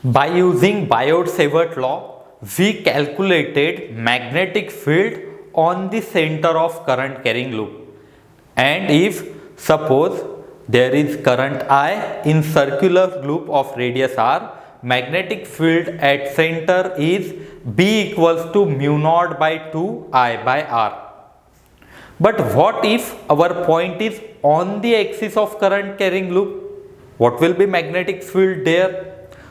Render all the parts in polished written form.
By using Biot-Savart law, we calculated magnetic field on the center of current carrying loop. And if suppose there is current I in circular loop of radius r, magnetic field at center is B equals to mu naught by 2 I by r. But what if our point is on the axis of current carrying loop? What will be magnetic field there?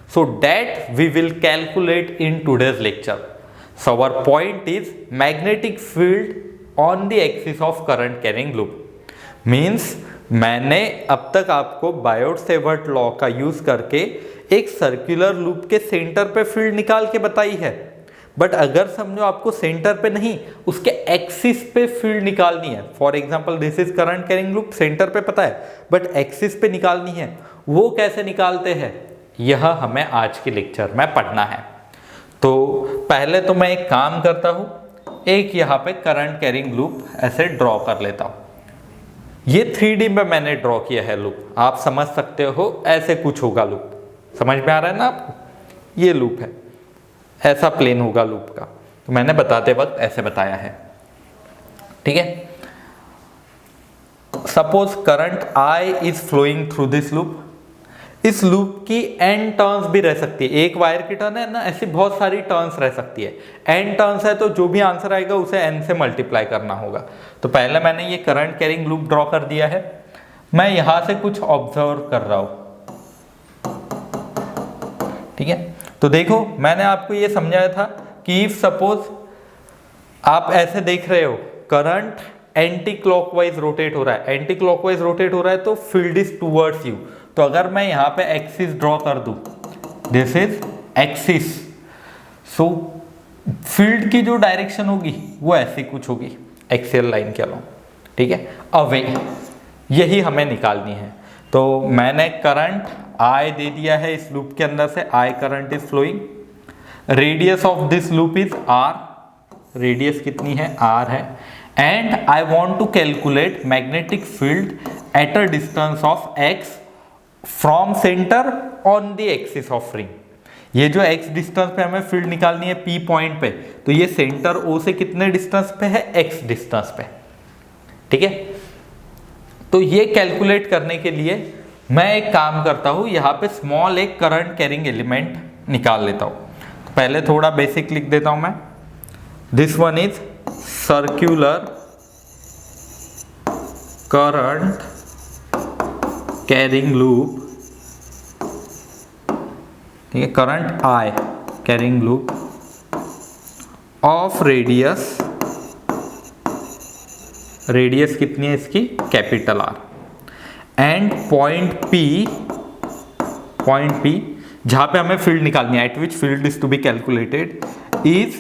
So that we will calculate in today's lecture. So our point is magnetic field on the axis of current carrying loop. Means मैंने अब तक आपको Biot-Savart law का use करके एक circular loop के centre पे field निकाल के बताई है, बट अगर समझो आपको सेंटर पे नहीं उसके एक्सिस पे फील्ड निकालनी है, for example this is current carrying loop, centre पे पता है बट एक्सिस पे निकालनी है, वो कैसे निकालते हैं यह हमें आज के लेक्चर में पढ़ना है। तो पहले तो मैं एक काम करता हूं, एक यहाँ पे करंट कैरिंग लूप ऐसे ड्रॉ कर लेता हूं। ये 3D में मैंने ड्रॉ किया है लूप, आप समझ सकते हो ऐसे कुछ होगा लूप, समझ में आ रहा है ना आपको? ये लूप है, ऐसा प्लेन होगा लूप का, तो मैंने बताते वक्त ऐसे बताया है, ठीक है। Suppose current I is flowing through this loop, इस लूप की n टर्न्स भी रह सकती है, एक वायर की टर्न है ना, ऐसी बहुत सारी टर्न्स रह सकती है। n टर्न्स है तो जो भी आंसर आएगा उसे n से मल्टीप्लाई करना होगा। तो पहले मैंने ये करंट कैरिंग लूप ड्रॉ कर दिया है, मैं यहां से कुछ ऑब्जर्व कर रहा हूं, ठीक है। तो देखो मैंने आपको ये समझाया था कि इफ सपोज आप ऐसे देख रहे हो करंट एंटी क्लॉकवाइज रोटेट हो रहा है, एंटी क्लॉकवाइज रोटेट हो रहा है तो फील्ड इज टूवर्ड्स यू। तो अगर मैं यहाँ पे एक्सिस ड्रॉ कर दूं, this is axis, so field की जो डायरेक्शन होगी वो ऐसी कुछ होगी एक्सियल लाइन के अलोंग, ठीक है, अवे, यही हमें निकालनी है। तो मैंने करंट I दे दिया है इस लूप के अंदर से, I current is flowing, radius of this loop is R, radius कितनी है R है, and I want to calculate magnetic field at a distance of x from centre on the axis of ring. ये जो x distance पे हमें field निकालनी है P point पे, तो ये सेंटर O से कितने डिस्टेंस पे है, x डिस्टेंस पे, ठीक है। तो ये कैलकुलेट करने के लिए मैं एक काम करता हूं, यहाँ पे स्मॉल एक करंट कैरिंग एलिमेंट निकाल लेता हूं। तो पहले थोड़ा बेसिक लिख देता हूं मैं, this one is circular current carrying loop, ठीक है, current I carrying loop of radius, radius कितनी है इसकी, capital R, and point P जहां पे हमें फील्ड निकालनी है, at which field is to be calculated, is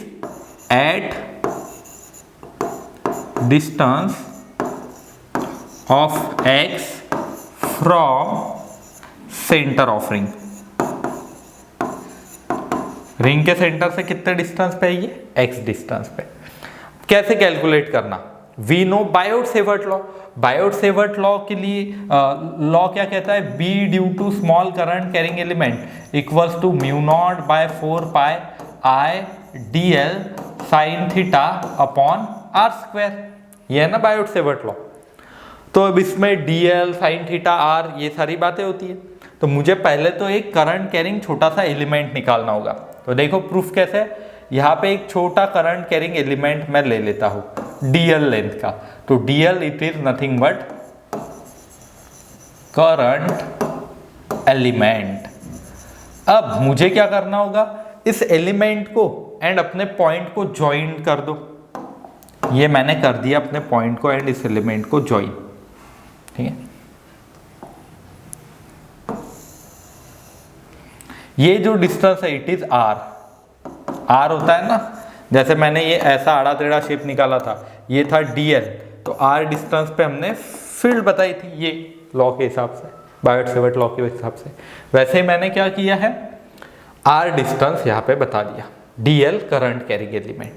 at distance of x from centre of ring. Ring के सेंटर से कितने डिस्टेंस पे है ये, x डिस्टेंस पे। कैसे कैलकुलेट करना, we know Biot Savart law, Biot Savart law के लिए लॉ क्या कहता है, B due to small current carrying element equals to mu not by 4 pi I dl sine theta upon r square, ये है ना बायोट-सेवर्ट लॉ। तो अब इसमें dl साइन थीटा r ये सारी बातें होती है, तो मुझे पहले तो एक करंट कैरिंग छोटा सा एलिमेंट निकालना होगा। तो देखो प्रूफ कैसे है, यहाँ पे एक छोटा करंट कैरिंग एलिमेंट मैं ले लेता हूं dl लेंथ का, तो dl it is nothing but current element. अब मुझे क्या करना होगा, इस एलिमेंट को एंड अपने पॉइंट को ज्वाइन कर दो, ये मैंने कर दिया अपने पॉइंट को एंड इस एलिमेंट को ज्वाइन, ठीक है। ये जो डिस्टेंस है इट इज R होता है ना, जैसे मैंने ये ऐसा आड़ा टेढ़ा शेप निकाला था, ये था dl, तो R डिस्टेंस पे हमने फील्ड बताई थी ये लॉ के हिसाब से, बायोट-सेवर्ट लॉ के हिसाब से। वैसे ही मैंने क्या किया है, R डिस्टेंस यहाँ पे बता दिया, dl करंट कैरिंग एलिमेंट।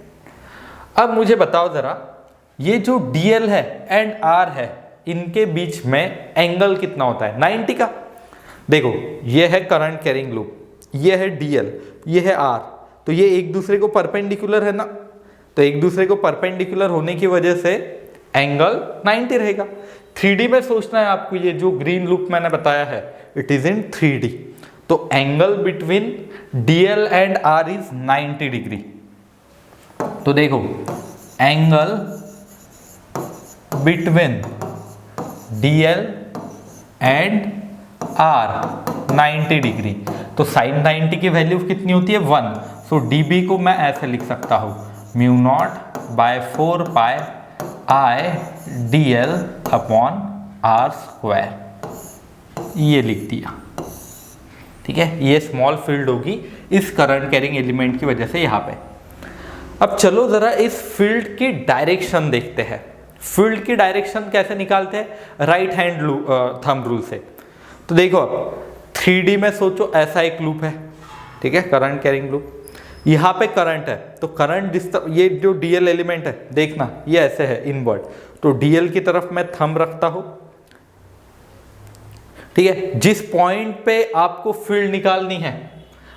अब मुझे बताओ जरा, ये जो dl है एंड R है, इनके बीच में एंगल कितना होता है, 90 का। देखो ये है करंट कैरिंग लूप, ये है dl, ये है r, तो ये एक दूसरे को परपेंडिकुलर है ना, तो एक दूसरे को परपेंडिकुलर होने की वजह से एंगल 90 रहेगा। 3D में सोचना है आपको, ये जो ग्रीन लूप मैंने बताया है इट इज इन 3D, तो angle between DL and R is 90 degree. तो देखो angle between DL and R 90 degree, तो साइन 90 की वैल्यू कितनी होती है 1, सो dB को मैं ऐसे लिख सकता हूँ mu not by 4 pi I DL upon R square, ये लिख दिया। ठीक है, ये स्मॉल फील्ड होगी इस करंट कैरिंग एलिमेंट की वजह से यहाँ पे। अब चलो जरा इस फील्ड की डायरेक्शन देखते हैं। फील्ड की डायरेक्शन कैसे निकालते हैं, राइट हैंड थंब रूल से। तो देखो अब 3D में सोचो, ऐसा एक लूप है, ठीक है, करंट कैरिंग लूप, यहाँ पे करंट है, तो करंट जिस तरह, ये जो DL एलिमेंट है देखना ये ऐसे है इनवर्ड, तो DL की तरफ मैं थंब रखता हूं, ठीक है। जिस पॉइंट पे आपको फील्ड निकालनी है,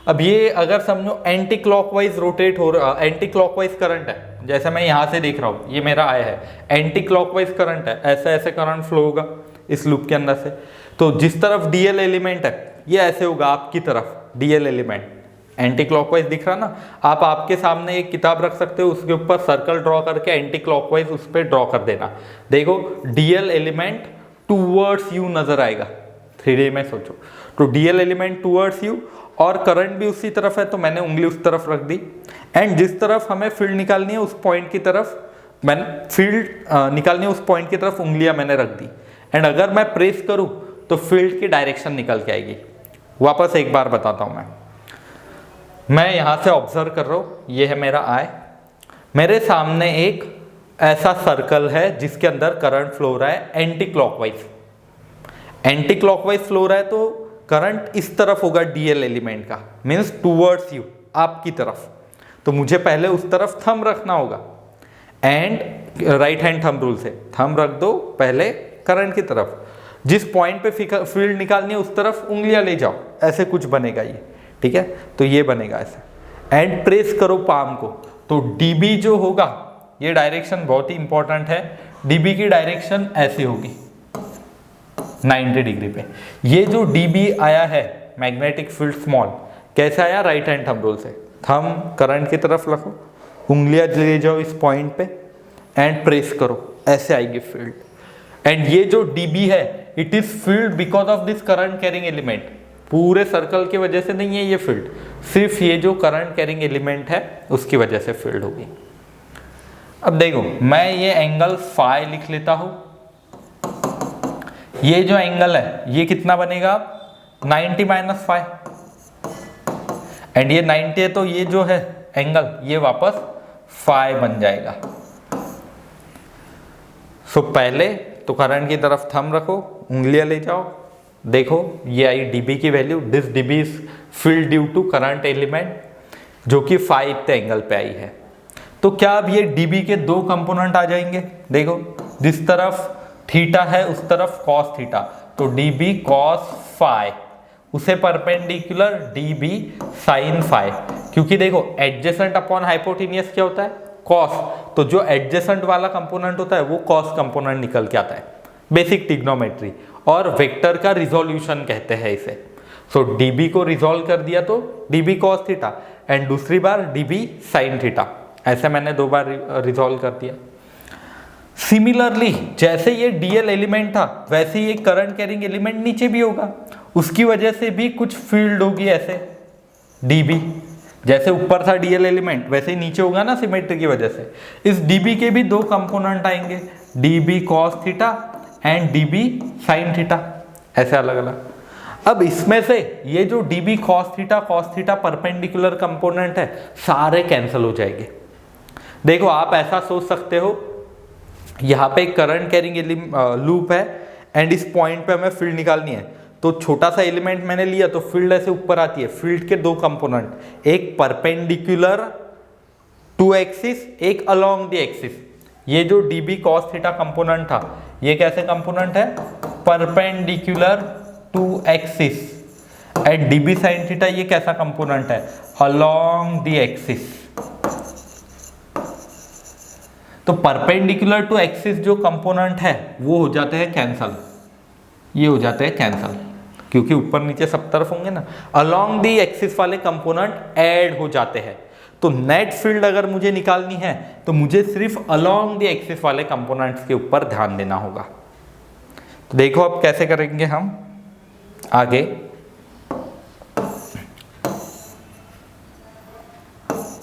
अब ये अगर समझो एंटी क्लॉकवाइज रोटेट हो रहा, एंटी क्लॉकवाइज करंट है, जैसे मैं यहां से देख रहा हूं, ये मेरा आया है, एंटी क्लॉकवाइज करंट है, ऐसे ऐसे करंट फ्लो होगा इस लूप के अंदर से। तो जिस तरफ DL एलिमेंट है ये ऐसे होगा आपकी तरफ, DL एलिमेंट एंटी क्लॉकवाइज दिख रहा ना, आप आपके सामने एक किताब रख सकते हो, उसके ऊपर सर्कल ड्रॉ करके एंटी क्लॉकवाइज उस पर ड्रॉ कर देना, देखो DL एलिमेंट टूवर्ड्स यू नजर आएगा। 3D में सोचो, तो DL एलिमेंट टूवर्ड्स यू और करंट भी उसी तरफ है, तो मैंने उंगली उस तरफ रख दी, एंड जिस तरफ हमें फील्ड निकालनी है उस पॉइंट की तरफ मैंने फील्ड निकालनी है, उस पॉइंट की तरफ उंगलियां मैंने रख दी, एंड अगर मैं प्रेस करूं तो फील्ड की डायरेक्शन निकल के आएगी। वापस एक बार बताता हूं, मैं यहां से ऑब्जर्व कर रहा हूं, ये है मेरा आई, मेरे सामने एक ऐसा सर्कल है जिसके अंदर करंट फ्लो हो रहा है anti clockwise, anti clockwise flow हो रहा है, तो करंट इस तरफ होगा DL एलिमेंट का, मीन्स टूवर्ड्स यू, आपकी तरफ, तो मुझे पहले उस तरफ थंब रखना होगा, and right hand thumb rule से थंब रख दो पहले करंट की तरफ, जिस पॉइंट पे फील्ड निकालनी है उस तरफ उंगलियां ले जाओ, ऐसे कुछ बनेगा ये, ठीक है, तो ये बनेगा ऐसे, एंड प्रेस करो पाम को, तो DB जो होगा, ये डायरेक्शन बहुत ही इंपॉर्टेंट है, DB की डायरेक्शन ऐसी होगी 90 डिग्री पे। ये जो DB आया है मैग्नेटिक फील्ड स्मॉल, कैसे आया, राइट हैंड थंब रूल से, थंब करंट की तरफ रखो, उंगलियां ले जाओ इस पॉइंट पे एंड प्रेस करो, ऐसे आएगी फील्ड, एंड ये जो DB है it is field because of this current carrying element, पूरे सर्कल की वजह से नहीं है ये फील्ड, सिर्फ ये जो करंट कैरिंग एलिमेंट है उसकी वजह से फील्ड होगी। अब देखो मैं ये एंगल फाई लिख लेता हूं, ये जो एंगल है ये कितना बनेगा 90 माइनस फाई, एंड ये 90 है, तो ये जो है एंगल ये वापस फाई बन जाएगा। सो पहले तो करंट की तरफ थंब रखो, उंगलियां ले जाओ, देखो ये आई DB की value, this DB is field due to current element, जो कि फाई इतने एंगल पे आई है। तो क्या अब ये DB के दो कंपोनेंट आ जाएंगे, देखो जिस तरफ थीटा है उस तरफ कॉस थीटा, तो DB कॉस फाई, उसे परपेंडिकुलर DB साइन फाई, क्योंकि देखो एडजेसेंट अपॉन हाइपोटेनियस क्या होता है, कॉस, तो जो एडजेसेंट वाला कंपोनेंट होता है वो कॉस कंपोनेंट निकल के आता है, बेसिक ट्रिग्नोमेट्री, और वेक्टर का रिजोल्यूशन कहते हैं इसे। सो DB को रिजोल्व कर दिया तो DB कॉस थीटा, एंड दूसरी बार DB साइन थीटा, ऐसे मैंने दो बार रिजोल्व कर दिया। सिमिलरली जैसे ये DL एलिमेंट था वैसे ये करंट कैरिंग एलिमेंट नीचे भी होगा, उसकी वजह से भी कुछ फील्ड होगी ऐसे DB, जैसे ऊपर था DL एलिमेंट वैसे ही नीचे होगा ना सिमेट्री की वजह से। इस DB के भी दो कंपोनेंट आएंगे, DB cos theta and DB sin theta, ऐसे अलग अलग। अब इसमें से ये जो DB cos theta perpendicular component है सारे कैंसिल हो जाएंगे। देखो आप ऐसा सोच सकते हो, यहाँ पे करंट कैरिंग लूप है एंड इस पॉइंट पे हमें फील्ड निकालनी है, तो छोटा सा एलिमेंट मैंने लिया तो फील्ड ऐसे ऊपर आती है। फील्ड के दो कंपोनेंट, एक परपेंडिकुलर टू एक्सिस, एक अलोंग द एक्सिस। ये जो DB cos थीटा कंपोनेंट था ये कैसे कंपोनेंट है, perpendicular to axis, at D B sine theta ये कैसा कंपोनेंट है, अलोंग द एक्सिस। तो परपेंडिकुलर टू एक्सिस जो कंपोनेंट है वो हो जाते हैं कैंसल, ये हो जाते हैं कैंसल, क्योंकि ऊपर नीचे सब तरफ होंगे ना। अलोंग दी एक्सिस वाले कंपोनेंट ऐड हो जाते हैं। तो नेट फील्ड अगर मुझे निकालनी है तो मुझे सिर्फ अलोंग दी एक्सिस वाले कंपोनेंट्स के ऊपर ध्यान देना होगा। तो देखो अब कैसे करेंगे हम आगे।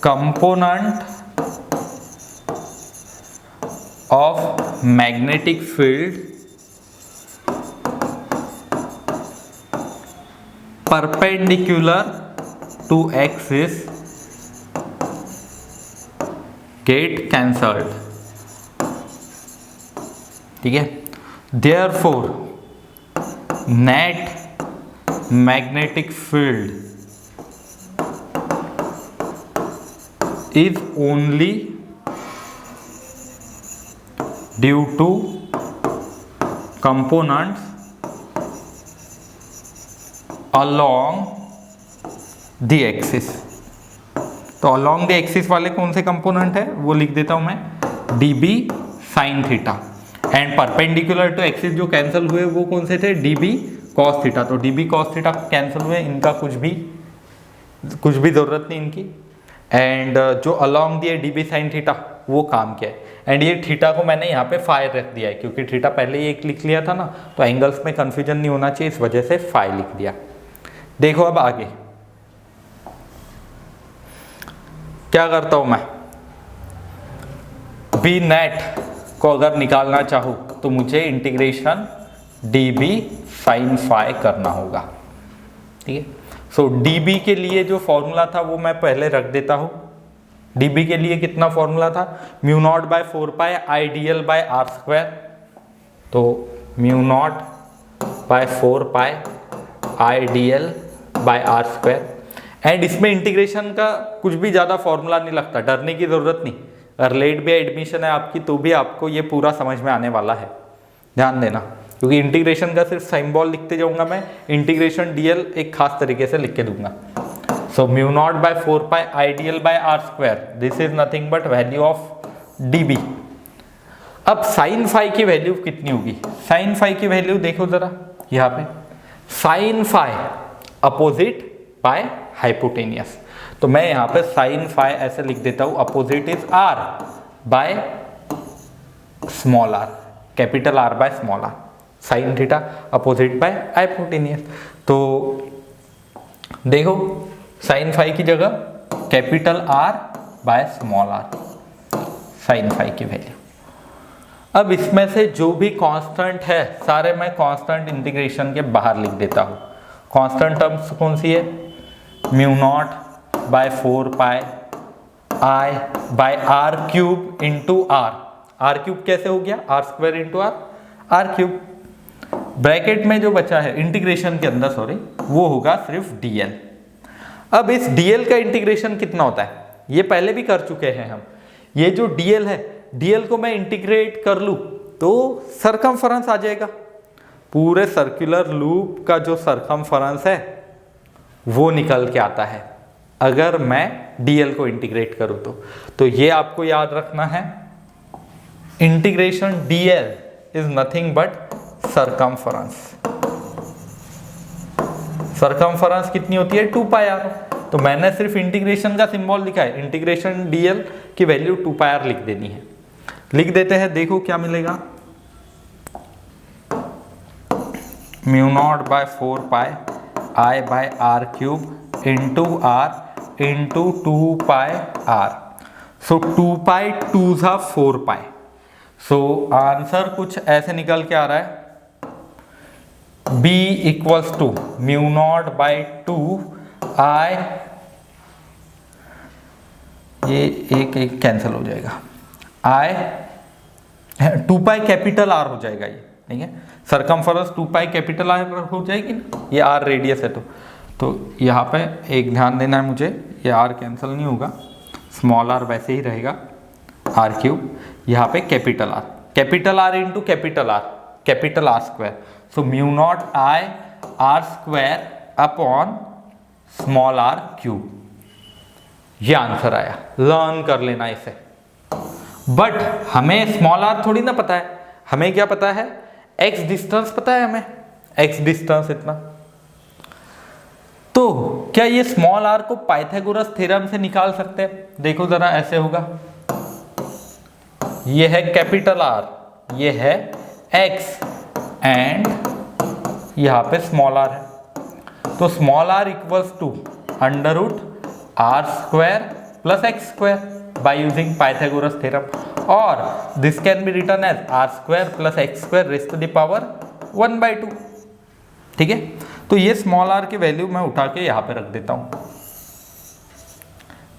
Component of magnetic field perpendicular to axis get cancelled, ठीक है। Therefore net magnetic field is only due to components along the axis। तो along the axis वाले कौन से कंपोनेंट है वो लिख देता हूं मैं, dB sin theta. And perpendicular to axis जो कैंसिल हुए वो कौन से थे, dB cos थीटा। तो dB cos थीटा कैंसिल हुए, इनका कुछ भी जरूरत नहीं इनकी। एंड जो along दिए dB sin थीटा वो काम क्या है। एंड ये थीटा को मैंने यहाँ पे फाई रख दिया है, क्योंकि थीटा पहले ही एक लिख लिया था ना, तो एंगल्स में कंफ्यूजन नहीं होना चाहिए, इस वजह से फाई लिख दिया। देखो अब आगे क्या करता हूं मैं, बी नेट को अगर निकालना चाहूं तो मुझे इंटीग्रेशन dB sin फाई करना होगा, ठीक है। सो dB के लिए जो फॉर्मूला था वो मैं पहले रख देता हूं। dB के लिए कितना फॉर्मूला था, mu not by 4 pi I D L by R square. तो mu not by 4 pi I D L by R square. And इसमें इंटीग्रेशन का कुछ भी ज़्यादा फॉर्मूला नहीं लगता, डरने की ज़रूरत नहीं। अगर लेट भी एडमिशन है आपकी तो भी आपको ये पूरा समझ में आने वाला है, ध्यान देना, क्योंकि इंटीग्रेशन का सिर्फ सिंबल लिखते जाऊंगा मैं, इंटीग्रेशन डीएल एक खास तरीके से लिख के दूंगा। So mu not by 4 pi I D L by R square, this is nothing but value of dB. अब साइन फाई की वैल्यू कितनी होगी, साइन फाई की वैल्यू देखो जरा यहाँ पे, sine phi opposite by hypotenuse. तो मैं यहाँ पे साइन फाई ऐसे लिख देता हूँ, opposite is R by small R, capital R by small R, sine theta opposite by hypotenuse. तो देखो साइन फाई की जगह capital R by small R, sine phi की वैल्यू। अब इसमें से जो भी कांस्टेंट है सारे मैं कांस्टेंट इंटीग्रेशन के बाहर लिख देता हूँ। कांस्टेंट टर्म्स कौन सी है, mu not by 4 pi I by R cube into R. R cube कैसे हो गया, R square into R cube. Bracket में जो बचा है इंटीग्रेशन के अंदर, सॉरी, वो होगा सिर्फ डीएल। अब इस डीएल का इंटीग्रेशन कितना होता है ये पहले भी कर चुके हैं हम। ये जो डीएल है, डीएल को मैं इंटीग्रेट कर लूँ तो सरकमफरेंस आ जाएगा। पूरे सर्कुलर लूप का जो सरकमफरेंस है वो निकल के आता है अगर मैं डीएल को इंटीग्रेट करूँ तो ये आपको याद रखना है, integration DL is nothing but circumference. Circumference कितनी होती है, 2 पाई आर। तो मैंने सिर्फ इंटीग्रेशन का सिंबल लिखा है, इंटीग्रेशन डीएल की वैल्यू 2 पाई आर लिख देनी है। लिख देते हैं, देखो क्या मिलेगा, mu not by 4 pi I by R cube into R into 2 pi R. So 2 pi 2 जा 4 पाई। सो आंसर कुछ ऐसे निकल के आ रहा है, B equals to mu not by 2 I, ये एक कैंसिल हो जाएगा, आई 2 पाई कैपिटल आर हो जाएगा ये, ठीक है। सरकमफरेंस 2 पाई कैपिटल आर हो जाएगी ना, ये आर रेडियस है तो यहाँ पे एक ध्यान देना है मुझे, ये आर कैंसिल नहीं होगा, स्मॉल आर वैसे ही रहेगा, आर क्यूब, यहाँ पे capital R into capital R square. So mu naught I R square upon small R cube. ये आंसर आया, लर्न कर लेना इसे। बट हमें स्मॉल आर थोड़ी ना पता है, हमें क्या पता है, एक्स डिस्टेंस पता है हमें, एक्स डिस्टेंस इतना। तो क्या ये स्मॉल आर को पाइथागोरस थ्योरम से निकाल सकते हैं? देखो जरा, ऐसे होगा, ये है कैपिटल आर, ये है एक्स एंड यहां पे स्मॉल आर है। तो small R equals to under root R square plus X square by using Pythagoras theorem, और this can be written as R square plus X square raise to the power 1/2। ठीक है, तो ये small are की value मैं उठा के यहाँ पे रख देता हूँ।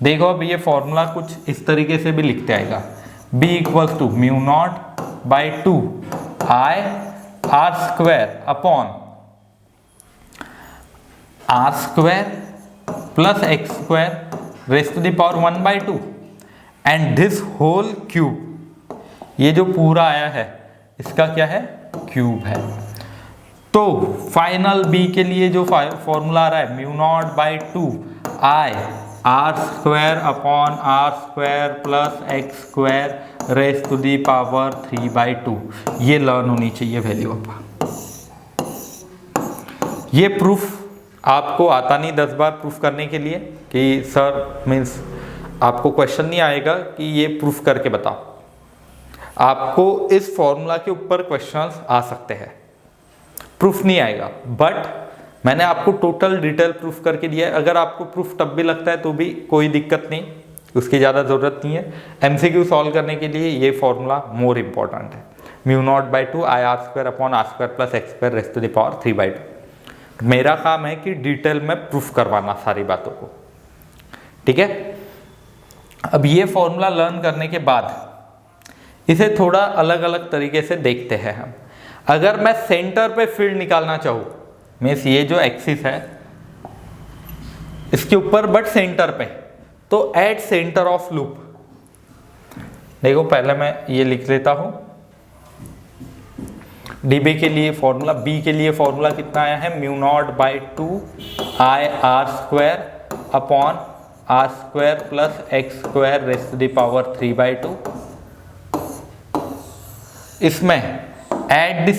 देखो अब ये फॉर्मूला कुछ इस तरीके से भी लिखते आएगा, b equals to mu not by 2 I R square upon R square plus X square raise to the power 1/2 and this whole cube. ये जो पूरा आया है इसका क्या है, क्यूब है। तो फाइनल b के लिए जो फॉर्मूला आ रहा है, mu not by 2 I R square upon R square plus X square raise to the power 3/2। ये लर्न होनी चाहिए वैल्यू आपका। ये प्रूफ आपको आता नहीं 10 बार प्रूफ करने के लिए कि सर मीन्स आपको क्वेश्चन नहीं आएगा कि ये प्रूफ करके बताओ। आपको इस फॉर्मूला के ऊपर क्वेश्चंस आ सकते हैं, प्रूफ नहीं आएगा, बट मैंने आपको टोटल डिटेल प्रूफ करके दिया है। अगर आपको प्रूफ तब भी लगता है तो भी कोई दिक्कत नहीं, उसकी ज़्यादा ज़रूरत नहीं है। एमसीक्यू सॉल्व करने के लिए ये फॉर्मूला मोर इंपॉर्टेंट है, mu not by 2 I R square upon R square plus X square raise to the power 3/2। मेरा काम है कि डिटेल में प्रूफ करवाना सारी बातों को। ठीक है, अब ये फॉर्मूला लर्न करने के बाद इसे थोड़ा अलग अलग तरीके से देखते हैं हम। अगर मैं सेंटर पे फील्ड निकालना चाहूँ, मीन्स ये जो एक्सिस है इसके ऊपर बट सेंटर पे, तो एट सेंटर ऑफ लूप, देखो पहले मैं ये लिख लेता हूँ, डीबी के लिए फॉर्मूला, बी के लिए फॉर्मूला कितना आया है, mu not by 2 I R square upon R square plus X square raise to the power 3/2। इसमें at the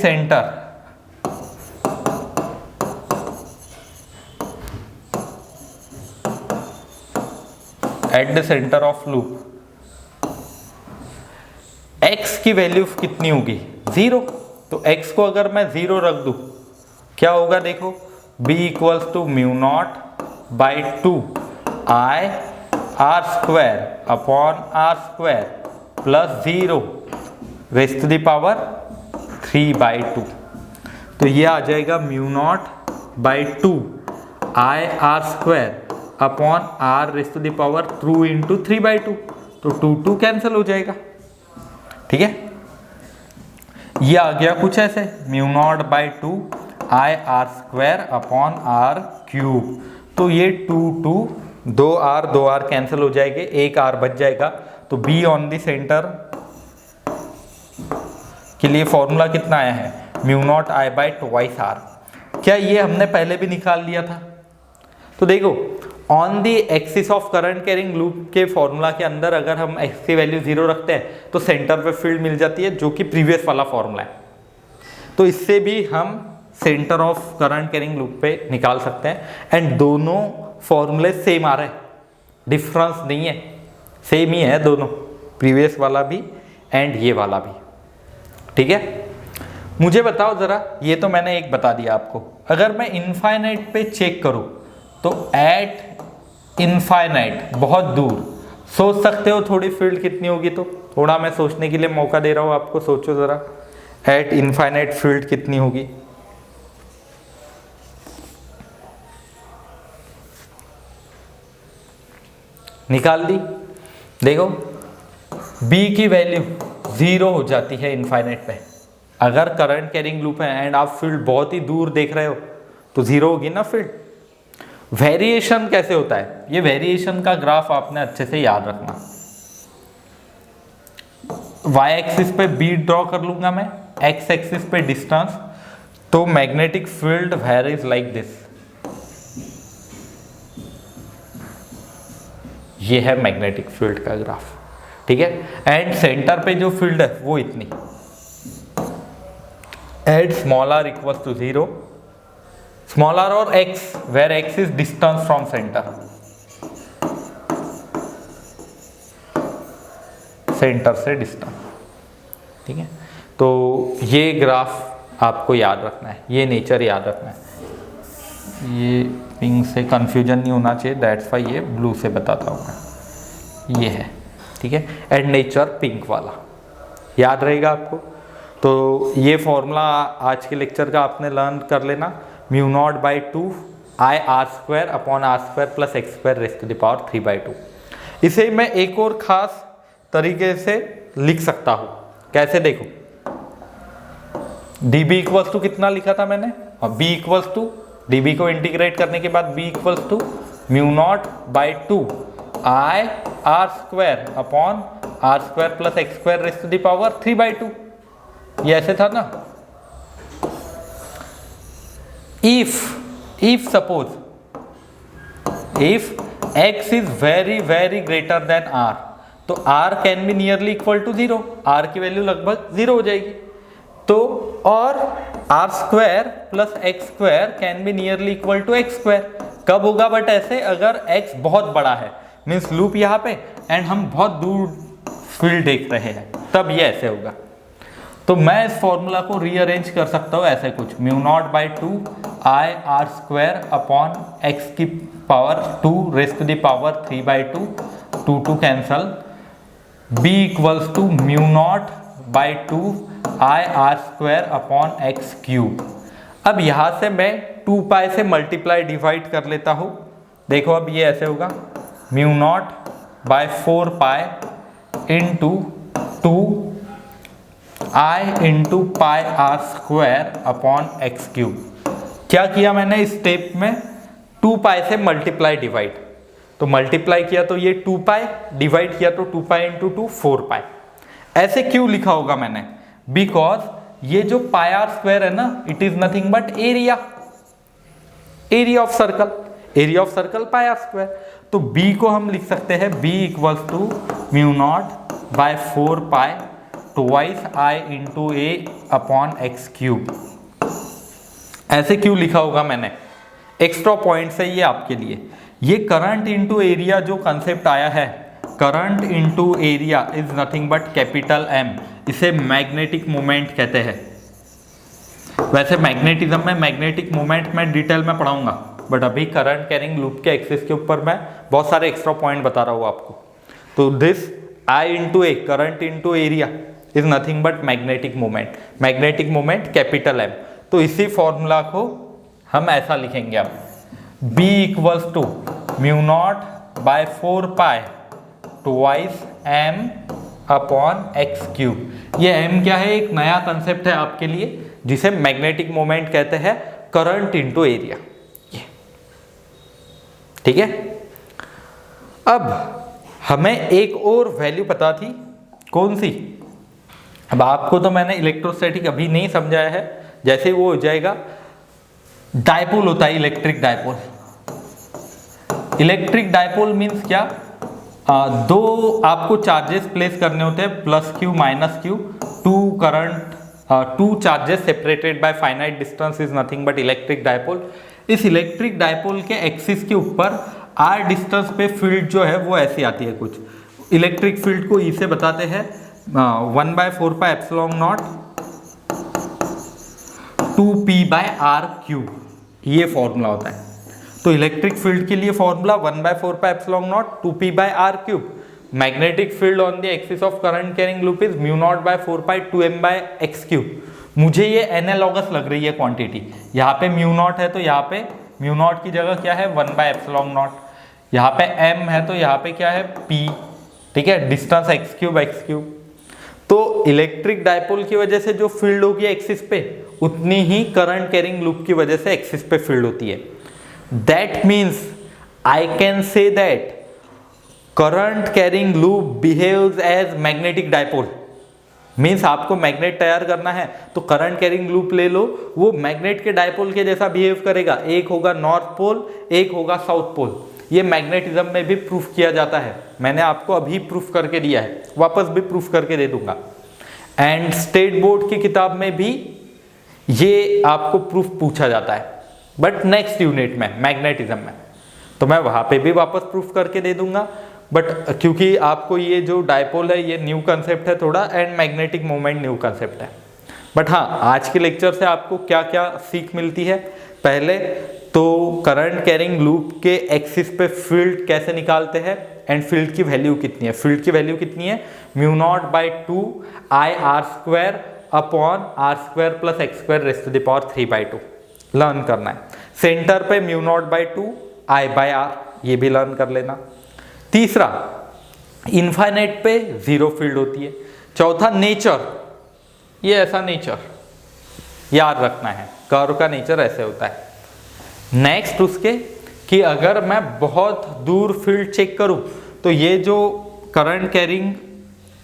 center of loop x की वैल्यू कितनी होगी, 0। तो x को अगर मैं 0 रख दूं क्या होगा, देखो b equals to mu not by 2 I R square upon R square plus 0 raise to the power 3/2। तो ये आ जाएगा mu not by 2 I R square upon R raise to the power 2 into 3/2। तो 2 कैंसिल हो जाएगा। ठीक है, ये आ गया कुछ ऐसे, mu not by 2 I R square upon R cube. तो ये 2 2 आर कैंसिल हो जाएंगे, एक आर बच जाएगा। तो बी ऑन द सेंटर के लिए फॉर्मूला कितना आया है, mu naught I by 2 R. क्या ये हमने पहले भी निकाल लिया था? तो देखो on the axis of current carrying loop के फॉर्मूला के अंदर अगर हम एक्स की वैल्यू 0 रखते हैं तो सेंटर पे फील्ड मिल जाती है, जो कि प्रीवियस वाला फॉर्मूला है। तो इससे भी हम centre of current carrying loop पे निकाल सकते हैं। एंड दोनों फॉर्मूले सेम आ रहे हैं, डिफरेंस नहीं है, सेम ही है दोनों, प्रीवियस वाला भी एंड ये वाला भी। ठीक है, मुझे बताओ ज़रा, ये तो मैंने एक बता दिया आपको, अगर मैं इनफाइनाइट पे चेक करूँ तो एट इनफाइनाइट बहुत दूर, सोच सकते हो थोड़ी फील्ड कितनी होगी? तो थोड़ा मैं सोचने के लिए मौका दे रहा हूँ आपको, सोचो ज़रा एट इनफाइनाइट फील्ड कितनी होगी। निकाल दी। देखो b की वैल्यू 0 हो जाती है इनफाइनाइट पे, अगर करंट कैरिंग लूप है एंड आप फील्ड बहुत ही दूर देख रहे हो तो 0 होगी ना फील्ड। वेरिएशन कैसे होता है, ये वेरिएशन का ग्राफ आपने अच्छे से याद रखना। y एक्सिस पे b ड्रॉ कर लूंगा मैं, x एक्सिस पे डिस्टेंस, तो magnetic field varies like this. ये है मैग्नेटिक फील्ड का ग्राफ, ठीक है। एंड सेंटर पे जो फील्ड है वो इतनी, at small r equals to 0, small r और x, where x is distance from center, center से डिस्टेंस, ठीक है। तो ये ग्राफ आपको याद रखना है, ये नेचर याद रखना है, ये पिंक से कंफ्यूजन नहीं होना चाहिए, दैट्स वाई ये ब्लू से बताता हूँ मैं, ये है, ठीक है। एंड नेचर पिंक वाला याद रहेगा आपको। तो ये फॉर्मूला आज के लेक्चर का आपने लर्न कर लेना, mu not by 2 I R square upon R square plus X square raise to the power 3/2। इसे मैं एक और ख़ास तरीके से लिख सकता हूँ, कैसे देखो, डी बी इक्वल्स टू कितना लिखा था मैंने, और B equals to, D B को इंटीग्रेट करने के बाद B equals to mu not by 2 I R square upon R square plus X square raise to the power 3/2, ये ऐसे था ना। If suppose if x is very very greater than r, तो r can be nearly equal to 0, r की value लगभग 0 हो जाएगी। तो और R square plus X square can be nearly equal to X square, कब होगा बट ऐसे, अगर x बहुत बड़ा है, मीन्स लूप यहाँ पे एंड हम बहुत दूर फील्ड देख रहे हैं, तब ये ऐसे होगा। तो मैं इस फॉर्मूला को रीअरेंज कर सकता हूँ ऐसे कुछ, mu not by 2 I R square upon X की power 2 raise to the power 3/2, 2 cancel, b equals to mu not by 2 I R square upon X cube. अब यहाँ से मैं 2 पाई से मल्टीप्लाई डिवाइड कर लेता हूँ, देखो अब ये ऐसे होगा, mu not by 4 pi into 2 I into pi R square upon X cube. क्या किया मैंने इस स्टेप में, 2 पाई से मल्टीप्लाई डिवाइड, तो मल्टीप्लाई किया तो ये 2 पाई, डिवाइड किया तो 2 पाई इंटू 2 4 पाई। ऐसे क्यों लिखा होगा मैंने, बिकॉज ये जो पाई आर स्क्वायर है ना, it is nothing but area, area of circle, area of circle pi R square. तो b को हम लिख सकते हैं b equals to mu not by 4 pi twice I into A upon X cube. ऐसे क्यों लिखा होगा मैंने, एक्स्ट्रा पॉइंट्स है ये आपके लिए। ये करंट इंटू एरिया जो कंसेप्ट आया है, current into area is nothing but capital M, इसे मैग्नेटिक मोमेंट कहते हैं। वैसे मैग्नेटिज्म में मैग्नेटिक मोमेंट मैं डिटेल में पढ़ाऊंगा, बट अभी करंट कैरिंग लूप के एक्सिस के ऊपर मैं बहुत सारे एक्स्ट्रा पॉइंट बता रहा हूँ आपको। तो this I into A, current into area is nothing but magnetic moment, magnetic moment capital M। तो इसी फॉर्मूला को हम ऐसा लिखेंगे अब, B equals to mu not by 4 pi twice M upon X cube. ये M क्या है, एक नया कंसेप्ट है आपके लिए जिसे मैग्नेटिक मोमेंट कहते हैं, करंट इंटू एरिया, ठीक है। अब हमें एक और वैल्यू पता थी, कौन सी, अब आपको तो मैंने इलेक्ट्रोस्टैटिक अभी नहीं समझाया है, जैसे वो हो जाएगा, डायपोल होता है electric dipole. Electric dipole means क्या, दो आपको चार्जेस प्लेस करने होते हैं, plus Q minus Q, two charges separated by finite distance is nothing but electric dipole. इस इलेक्ट्रिक डायपोल के एक्सिस के ऊपर आर डिस्टेंस पे फील्ड जो है वो ऐसी आती है कुछ। इलेक्ट्रिक फील्ड को ई से बताते हैं 1/4 पाई एप्सिलॉन नॉट 2p/r³, ये फॉर्मूला होता है। तो इलेक्ट्रिक फील्ड के लिए formula 1/4 pi epsilon naught 2p/r³। Magnetic field on the axis of current carrying loop is mu not by 4 pi 2m/x³। मुझे ये एनालॉगस लग रही है क्वांटिटी, यहाँ पे म्यू नॉट है तो यहाँ पे म्यू नॉट की जगह क्या है 1/एप्सिलॉन नॉट, यहाँ पे m है तो यहाँ पे क्या है p, ठीक है, डिस्टेंस x³ तो इलेक्ट्रिक डायपोल की वजह से जो फील्ड होगी एक्सिस पे, उतनी ही करंट कैरिंग लूप की वजह से एक्सिस पे फील्ड होती है। That means I can say that current carrying loop behaves as magnetic dipole. Means आपको मैग्नेट तैयार करना है तो करंट कैरिंग लूप ले लो, वो मैग्नेट के डायपोल के जैसा बिहेव करेगा। एक होगा नॉर्थ पोल, एक होगा साउथ पोल। ये मैग्नेटिज्म में भी प्रूफ किया जाता है। मैंने आपको अभी प्रूफ करके दिया है, वापस भी प्रूफ करके दे दूंगा। एंड स्टेट बोर्ड की किताब में भी ये आपको प्रूफ पूछा जाता है, बट नेक्स्ट यूनिट में मैग्नेटिज्म में, तो मैं वहाँ पे भी वापस प्रूफ करके दे दूंगा। बट क्योंकि आपको ये जो डायपोल है ये न्यू कंसेप्ट है थोड़ा, and magnetic moment new concept है। बट हाँ, आज के लेक्चर से आपको क्या क्या सीख मिलती है, पहले तो करंट कैरिंग लूप के एक्सिस पे फील्ड कैसे निकालते हैं, एंड फील्ड की वैल्यू कितनी है। फील्ड की वैल्यू कितनी है, μ0/2 IR² upon R² plus X² raise to the power 3/2 learn करना है। सेंटर पे μ0/2 I/R, ये भी लर्न कर लेना। तीसरा, इनफाइनाइट पे जीरो फील्ड होती है। चौथा, नेचर, ये ऐसा नेचर याद रखना है, कर्व का नेचर ऐसे होता है। नेक्स्ट उसके कि अगर मैं बहुत दूर फील्ड चेक करूं तो ये जो करंट कैरिंग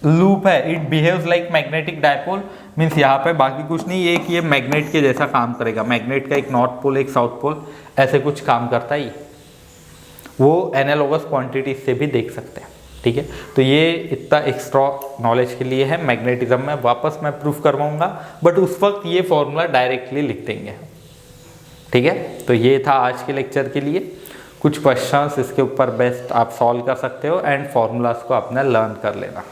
लूप है it behaves like magnetic dipole, means यहाँ पे बाकी कुछ नहीं, ये कि ये मैग्नेट के जैसा काम करेगा। मैग्नेट का एक नॉर्थ पोल एक साउथ पोल ऐसे कुछ काम करता है, वो एनालोगस क्वांटिटी से भी देख सकते हैं। ठीक है, तो ये इतना एक्स्ट्रा नॉलेज के लिए है। मैग्नेटिज्म में वापस मैं प्रूफ करवाऊंगा, बट उस वक्त ये फॉर्मूला डायरेक्टली लिख देंगे। ठीक है, तो ये था आज के लेक्चर के लिए। कुछ क्वेश्चंस इसके ऊपर बेस्ट आप सॉल्व कर सकते हो, एंड फॉर्मूलाज को आपने लर्न कर लेना।